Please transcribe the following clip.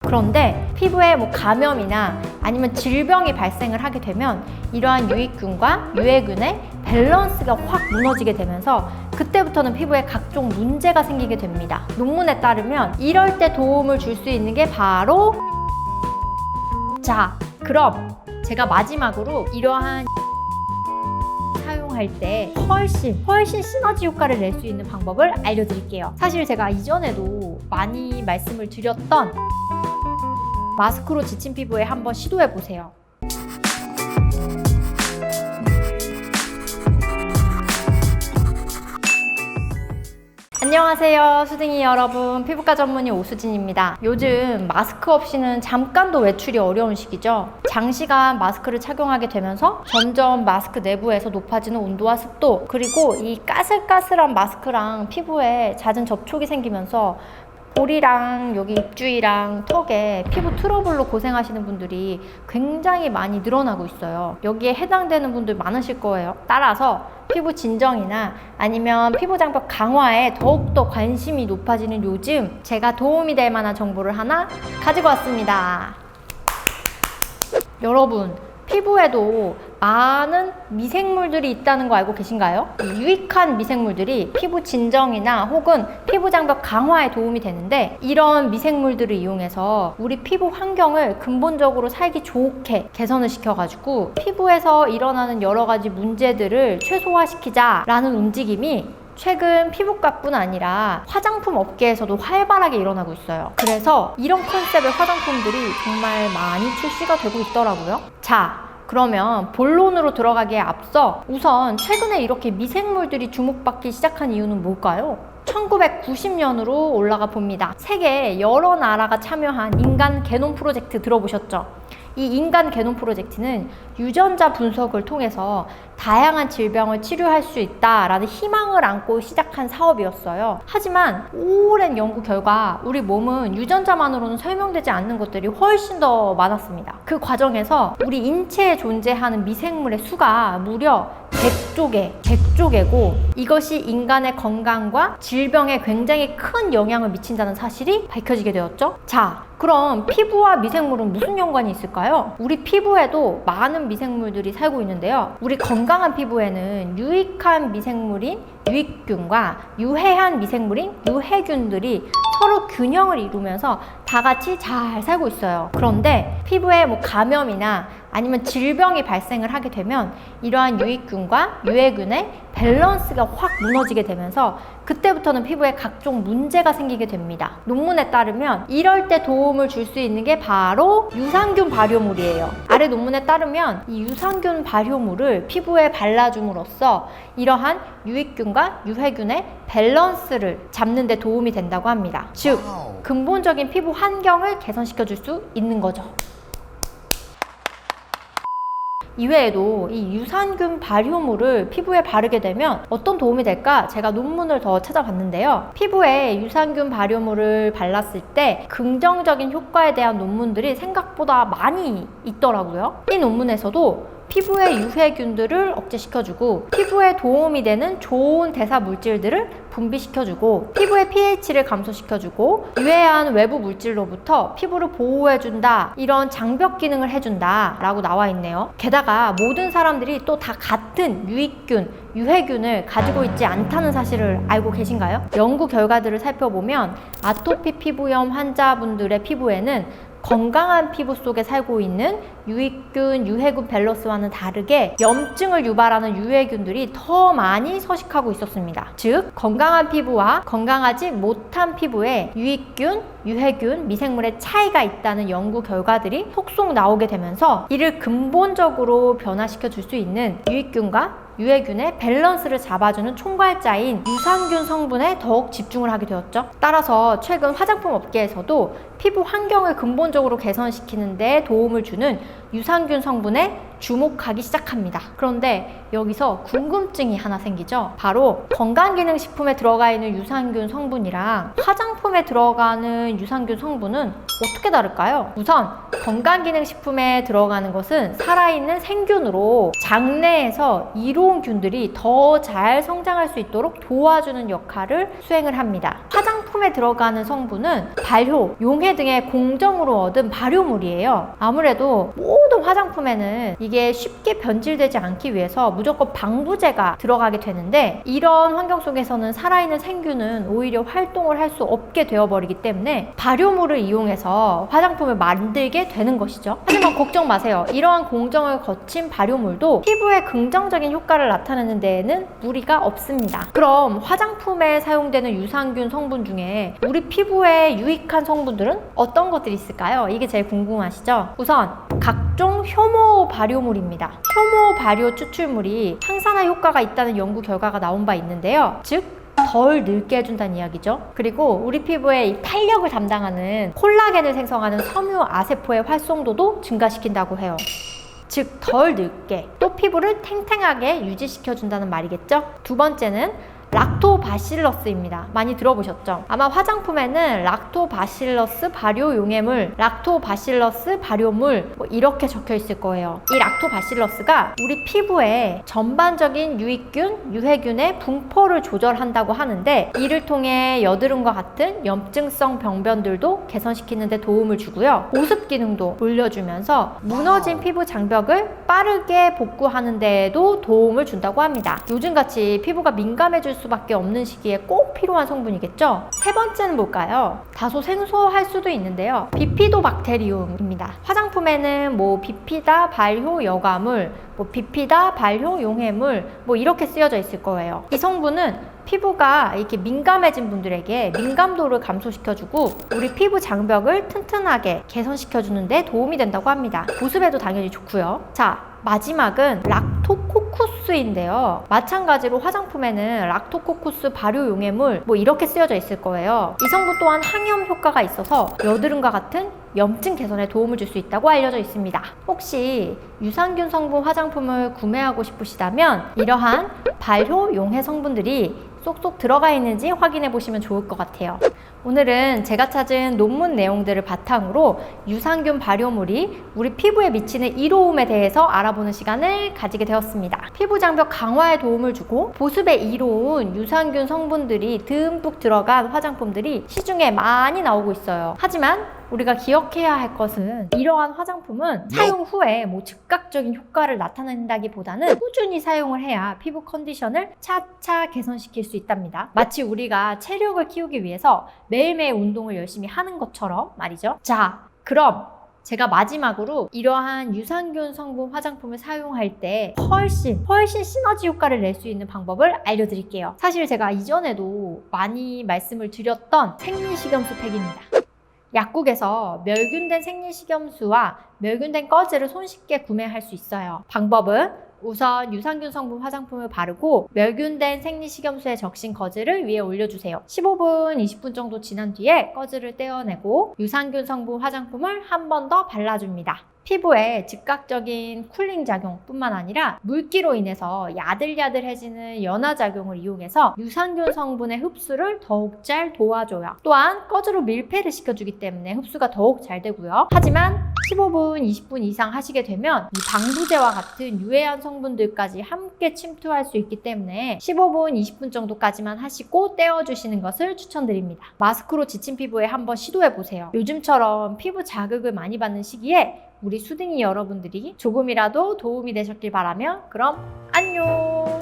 그런데 피부에 감염이나 아니면 질병이 발생을 하게 되면 이러한 유익균과 유해균의 밸런스가 확 무너지게 되면서 그때부터는 피부에 각종 문제가 생기게 됩니다. 논문에 따르면 이럴 때 도움을 줄 수 있는 게 바로 자, 그럼 제가 마지막으로 이러한 사용할 때 훨씬 시너지 효과를 낼 수 있는 방법을 알려드릴게요. 사실 제가 이전에도 많이 말씀을 드렸던 마스크로 지친 피부에 한번 시도해보세요. 안녕하세요, 수딩이 여러분. 피부과 전문의 오수진입니다. 요즘 마스크 없이는 잠깐도 외출이 어려운 시기죠. 장시간 마스크를 착용하게 되면서 점점 마스크 내부에서 높아지는 온도와 습도, 그리고 이 까슬까슬한 마스크랑 피부에 잦은 접촉이 생기면서 볼이랑 여기 입주위랑 턱에 피부 트러블로 고생하시는 분들이 굉장히 많이 늘어나고 있어요. 여기에 해당되는 분들 많으실 거예요. 따라서 피부 진정이나 아니면 피부 장벽 강화에 더욱더 관심이 높아지는 요즘 제가 도움이 될 만한 정보를 하나 가지고 왔습니다. 여러분, 피부에도 많은 미생물들이 있다는 거 알고 계신가요? 이 유익한 미생물들이 피부 진정이나 혹은 피부 장벽 강화에 도움이 되는데, 이런 미생물들을 이용해서 우리 피부 환경을 근본적으로 살기 좋게 개선을 시켜가지고 피부에서 일어나는 여러 가지 문제들을 최소화시키자라는 움직임이 최근 피부과뿐 아니라 화장품 업계에서도 활발하게 일어나고 있어요. 그래서 이런 컨셉의 화장품들이 정말 많이 출시가 되고 있더라고요. 자, 그러면 본론으로 들어가기에 앞서 우선 최근에 이렇게 미생물들이 주목받기 시작한 이유는 뭘까요? 1990년으로 올라가 봅니다. 세계 여러 나라가 참여한 인간 게놈 프로젝트 들어보셨죠? 이 인간 게놈 프로젝트는 유전자 분석을 통해서 다양한 질병을 치료할 수 있다라는 희망을 안고 시작한 사업이었어요. 하지만 오랜 연구 결과 우리 몸은 유전자만으로는 설명되지 않는 것들이 훨씬 더 많았습니다. 그 과정에서 우리 인체에 존재하는 미생물의 수가 무려 100조개고 이것이 인간의 건강과 질병에 굉장히 큰 영향을 미친다는 사실이 밝혀지게 되었죠. 자, 그럼 피부와 미생물은 무슨 연관이 있을까요? 우리 피부에도 많은 미생물들이 살고 있는데요. 우리 건강한 피부에는 유익한 미생물인 유익균과 유해한 미생물인 유해균들이 서로 균형을 이루면서 다 같이 잘 살고 있어요. 그런데 피부에 감염이나 아니면 질병이 발생을 하게 되면 이러한 유익균과 유해균의 밸런스가 확 무너지게 되면서 그때부터는 피부에 각종 문제가 생기게 됩니다. 논문에 따르면 이럴 때 도움을 줄 수 있는 게 바로 유산균 발효물이에요. 아래 논문에 따르면 이 유산균 발효물을 피부에 발라줌으로써 이러한 유익균과 유해균의 밸런스를 잡는 데 도움이 된다고 합니다. 즉, 근본적인 피부 환경을 개선시켜 줄 수 있는 거죠. 이외에도 이 유산균 발효물을 피부에 바르게 되면 어떤 도움이 될까? 제가 논문을 더 찾아봤는데요. 피부에 유산균 발효물을 발랐을 때 긍정적인 효과에 대한 논문들이 생각보다 많이 있더라고요. 이 논문에서도 피부의 유해균들을 억제시켜주고 피부에 도움이 되는 좋은 대사 물질들을 분비시켜주고 피부의 pH를 감소시켜주고 유해한 외부 물질로부터 피부를 보호해준다, 이런 장벽 기능을 해준다 라고 나와 있네요. 게다가 모든 사람들이 또 다 같은 유익균, 유해균을 가지고 있지 않다는 사실을 알고 계신가요? 연구 결과들을 살펴보면 아토피 피부염 환자분들의 피부에는 건강한 피부 속에 살고 있는 유익균, 유해균 밸런스와는 다르게 염증을 유발하는 유해균들이 더 많이 서식하고 있었습니다. 즉, 건강한 피부와 건강하지 못한 피부에 유익균, 유해균, 미생물의 차이가 있다는 연구 결과들이 속속 나오게 되면서 이를 근본적으로 변화시켜 줄 수 있는 유익균과 유해균의 밸런스를 잡아주는 총괄자인 유산균 성분에 더욱 집중을 하게 되었죠. 따라서 최근 화장품 업계에서도 피부 환경을 근본적으로 개선시키는 데 도움을 주는 유산균 성분에 주목하기 시작합니다. 그런데 여기서 궁금증이 하나 생기죠. 바로 건강기능식품에 들어가 있는 유산균 성분이랑 화장품에 들어가는 유산균 성분은 어떻게 다를까요? 우선 건강기능식품에 들어가는 것은 살아있는 생균으로 장내에서 이로운 균들이 더 잘 성장할 수 있도록 도와주는 역할을 수행을 합니다. 화장품에 들어가는 성분은 발효, 용해 등의 공정으로 얻은 발효물이에요. 아무래도 모든 화장품에는 이게 쉽게 변질되지 않기 위해서 무조건 방부제가 들어가게 되는데, 이런 환경 속에서는 살아있는 생균은 오히려 활동을 할 수 없게 되어버리기 때문에 발효물을 이용해서 화장품을 만들게 되는 것이죠. 하지만 걱정 마세요. 이러한 공정을 거친 발효물도 피부에 긍정적인 효과를 나타내는 데에는 무리가 없습니다. 그럼 화장품에 사용되는 유산균 성분 중에 우리 피부에 유익한 성분들은 어떤 것들이 있을까요? 이게 제일 궁금하시죠? 우선 각종 효모 발효물입니다. 효모 발효 추출물이 항산화 효과가 있다는 연구 결과가 나온 바 있는데요. 즉 덜 늙게 해준다는 이야기죠. 그리고 우리 피부의 탄력을 담당하는 콜라겐을 생성하는 섬유 아세포의 활성도도 증가시킨다고 해요. 즉 덜 늙게, 또 피부를 탱탱하게 유지시켜준다는 말이겠죠. 두 번째는 락토바실러스입니다. 많이 들어보셨죠? 아마 화장품에는 락토바실러스 발효 용해물, 락토바실러스 발효물 이렇게 적혀 있을 거예요. 이 락토바실러스가 우리 피부에 전반적인 유익균, 유해균의 분포를 조절한다고 하는데, 이를 통해 여드름과 같은 염증성 병변들도 개선시키는 데 도움을 주고요. 보습 기능도 올려주면서 무너진 피부 장벽을 빠르게 복구하는 데에도 도움을 준다고 합니다. 요즘같이 피부가 민감해질 수밖에 없는 시기에 꼭 필요한 성분이겠죠? 세 번째는 뭘까요? 다소 생소할 수도 있는데요. 비피도박테리움입니다. 화장품에는 비피다 발효 여과물, 비피다 발효 용해물 이렇게 쓰여져 있을 거예요. 이 성분은 피부가 이렇게 민감해진 분들에게 민감도를 감소시켜주고 우리 피부 장벽을 튼튼하게 개선시켜주는데 도움이 된다고 합니다. 보습에도 당연히 좋고요. 자, 마지막은 락토코쿠스인데요. 마찬가지로 화장품에는 락토코쿠스 발효 용해물 이렇게 쓰여져 있을 거예요. 이 성분 또한 항염 효과가 있어서 여드름과 같은 염증 개선에 도움을 줄 수 있다고 알려져 있습니다. 혹시 유산균 성분 화장품을 구매하고 싶으시다면 이러한 발효 용해 성분들이 쏙쏙 들어가 있는지 확인해 보시면 좋을 것 같아요. 오늘은 제가 찾은 논문 내용들을 바탕으로 유산균 발효물이 우리 피부에 미치는 이로움에 대해서 알아보는 시간을 가지게 되었습니다. 피부 장벽 강화에 도움을 주고 보습에 이로운 유산균 성분들이 듬뿍 들어간 화장품들이 시중에 많이 나오고 있어요. 하지만 우리가 기억해야 할 것은 이러한 화장품은 사용 후에 즉각적인 효과를 나타낸다기보다는 꾸준히 사용을 해야 피부 컨디션을 차차 개선시킬 수 있답니다. 마치 우리가 체력을 키우기 위해서 매일매일 운동을 열심히 하는 것처럼 말이죠. 자, 그럼 제가 마지막으로 이러한 유산균 성분 화장품을 사용할 때 훨씬 시너지 효과를 낼 수 있는 방법을 알려드릴게요. 사실 제가 이전에도 많이 말씀을 드렸던 생리식염수 팩입니다. 약국에서 멸균된 생리식염수와 멸균된 꺼즈를 손쉽게 구매할 수 있어요. 방법은 우선 유산균 성분 화장품을 바르고 멸균된 생리식염수에 적신 꺼즈를 위에 올려주세요. 15분, 20분 정도 지난 뒤에 꺼즈를 떼어내고 유산균 성분 화장품을 한 번 더 발라줍니다. 피부에 즉각적인 쿨링 작용뿐만 아니라 물기로 인해서 야들야들해지는 연화 작용을 이용해서 유산균 성분의 흡수를 더욱 잘 도와줘요. 또한 꺼즈로 밀폐를 시켜주기 때문에 흡수가 더욱 잘 되고요. 하지만 15분, 20분 이상 하시게 되면 이 방부제와 같은 유해한 성분들까지 함께 침투할 수 있기 때문에 15분, 20분 정도까지만 하시고 떼어주시는 것을 추천드립니다. 마스크로 지친 피부에 한번 시도해보세요. 요즘처럼 피부 자극을 많이 받는 시기에 우리 수딩이 여러분들이 조금이라도 도움이 되셨길 바라며 그럼 안녕!